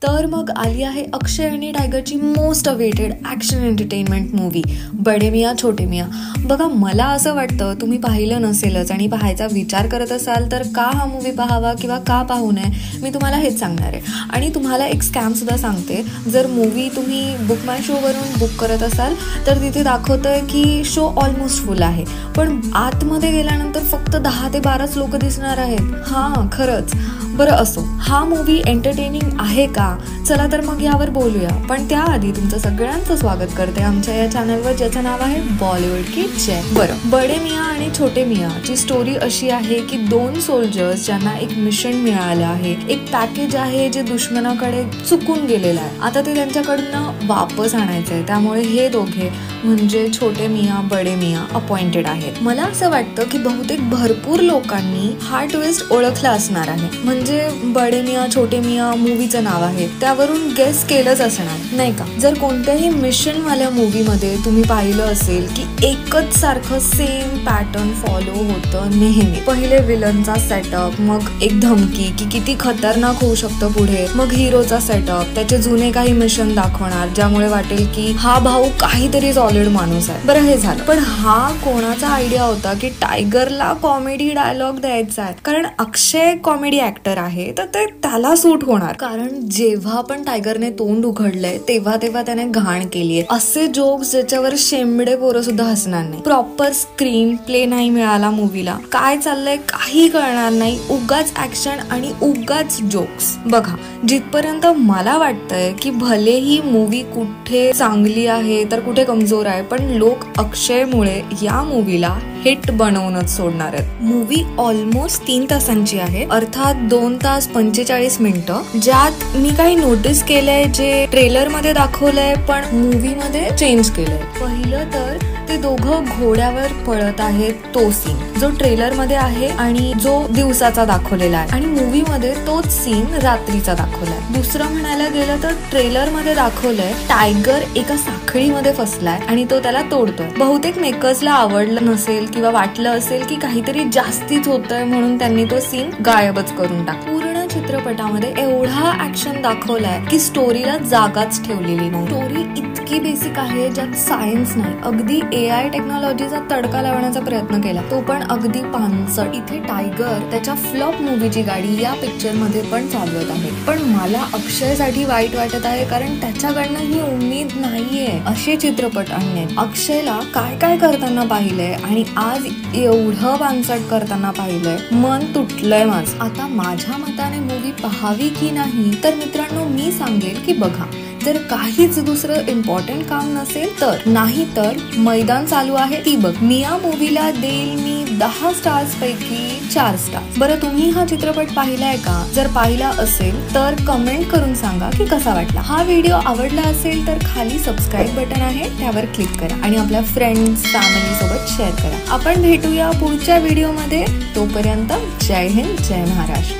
तर मग आली आहे अक्षय आणि टायगरची most awaited action entertainment movie Bade Miyan Chhote Miyan. बघा, मला असं वाटतं तुम्ही पाहिलं नसेलच आणि पाहायचा विचार करत असाल तर का हा मूवी पाहावा किंवा का पाहू नये, मी तुम्हाला हेच सांगणार आहे. आणि तुम्हाला एक स्कॅमसुद्धा सांगते. जर मूवी तुम्ही बुक माय शोवरून बुक करत असाल तर तिथे दाखवतंय की शो ऑलमोस्ट फुल आहे, पण आतमध्ये गेल्यानंतर फक्त 10 ते 12च लोक दिसणार आहेत. हां, खरंच. बरं असो, हा मूवी एंटरटेनिंग आहे का? चला तर मग यावर बोलूया. पण त्याआधी तुमचं सगळ्यांचं स्वागत करते आमच्या या चॅनलवर, ज्याचं नाव आहे बॉलिवूड की जय. बरं, बडे मियां आणि छोटे मियां ची स्टोरी अशी आहे की 2 सोल्जर्स ज्यांना एक मिशन मिळालं आहे, एक पॅकेज आहे जे दुश्मनाकडे चुकून गेलेलं आहे. आता ते त्यांच्याकडनं वापस आणायचं आहे. त्यामुळे हे दोघे म्हणजे छोटे मियां बडे मियां अपॉइंटेड आहेत. मला असं वाटतं की बहुतेक भरपूर लोकांनी हा ट्विस्ट ओळखला असणार आहे. म्हणजे बडे मियां छोटे मियां मूवीचं नाव आहे, त्यावरून गेस केलंच असणार, नाही का? जर कोणत्याही मिशन वाल्या मूवी मध्ये तुम्ही पाहिलं असेल की एकच सारखं सेम पॅटर्न फॉलो होतं नेहमी. पहिले विलनचा सेटअप, मग एक धमकी की किती खतरनाक होऊ शकतं पुढे, मग हिरोचा सेटअप, त्याचे जुने काही मिशन दाखवणार ज्यामुळे वाटेल की हा भाऊ काहीतरी सॉलिड माणूस आहे. बरं, हे झालं. पण हा कोणाचा आयडिया होता की टायगरला कॉमेडी डायलॉग द्यायचा आहे? कारण अक्षय कॉमेडी ऍक्टर आहे तर ते त्याला सूट होणार. कारण जेव्हा पण टायगरने तोंड उघडलंय तेव्हा त्याने घाण केलीये. असे जोक्स ज्याच्यावर शेंबडे पोरं सुद्धा हसणार नाही. प्रॉपर स्क्रीन प्ले नाही मिळाला मूवीला. काय चाललंय काही कळणार नाही. उगाच ऍक्शन आणि उगाच जोक्स. बघा, जिथपर्यंत मला वाटतंय की भलेही मूवी कुठे चांगली आहे तर कुठे कमजोर आहे, पण लोक अक्षयमुळे या मूवीला हिट बनवूनच सोडणार आहेत. मूवी ऑलमोस्ट 3 तासांची आहे, अर्थात 2 तास 45 मिनिटं. ज्यात मी काही नोटीस केलंय जे ट्रेलर मध्ये दाखवलंय पण मूवी मध्ये चेंज केलंय. पहिलं तर ते दोघं घोड्यावर पळत आहेत तो सीन जो ट्रेलर मध्ये आहे आणि जो दिवसाचा दाखवलेला आहे, आणि मूवी मध्ये तोच सीन रात्रीचा दाखवलाय. दुसरं म्हणायला गेलं तर ट्रेलर मध्ये दाखवलंय टायगर एका साखळीमध्ये फसलाय आणि तो त्याला तोडतोय. बहुतेक मेकर्सला आवडलं नसेल किंवा वाटलं असेल की काहीतरी जास्तीच होतंय म्हणून त्यांनी तो सीन गायबच करून टाकला. पूर्ण चित्रपटामध्ये एवढा ऍक्शन दाखवलाय की स्टोरीला जागाच ठेवलेली नाही. स्टोरी इतकी बेसिक आहे ज्यात सायन्स नाही. अगदी AI टेक्नॉलॉजीचा तडका लावण्याचा प्रयत्न केला, तो पण अगदी पानसट. इथे टायगर त्याच्या फ्लॉप मूवीची गाडी या पिक्चर मध्ये पण चालवत आहे. पण मला अक्षयसाठी वाईट वाटत आहे, कारण त्याच्याकडनं ही उम्मीद नाहीये असे चित्रपट आणणे. अक्षयला काय काय करताना पाहिलंय आणि आज एवढं पानसट करताना पाहिलंय, मन तुटलंय माझं. आता माझ्या मताने मूवी पाहावी की नाही, तर मित्रांनो मी सांगेल की बघा. जर काहीच दुसरं इम्पॉर्टंट काम नसेल तर, नाही तर मैदान चालू आहे ती बघ. मिया मूवीला देईल मी 10 स्टार्स पैकी 4 स्टार्स. बरं, तुम्ही हा चित्रपट पाहिलाय का? जर पाहिला असेल तर कमेंट करून सांगा की कसा वाटला. हा व्हिडिओ आवडला असेल तर खाली सबस्क्राईब बटन आहे, त्यावर क्लिक करा आणि आपल्या फ्रेंड्स फॅमिली सोबत शेअर करा. आपण भेटूया पुढच्या व्हिडिओमध्ये. तोपर्यंत जय हिंद, जय महाराष्ट्र.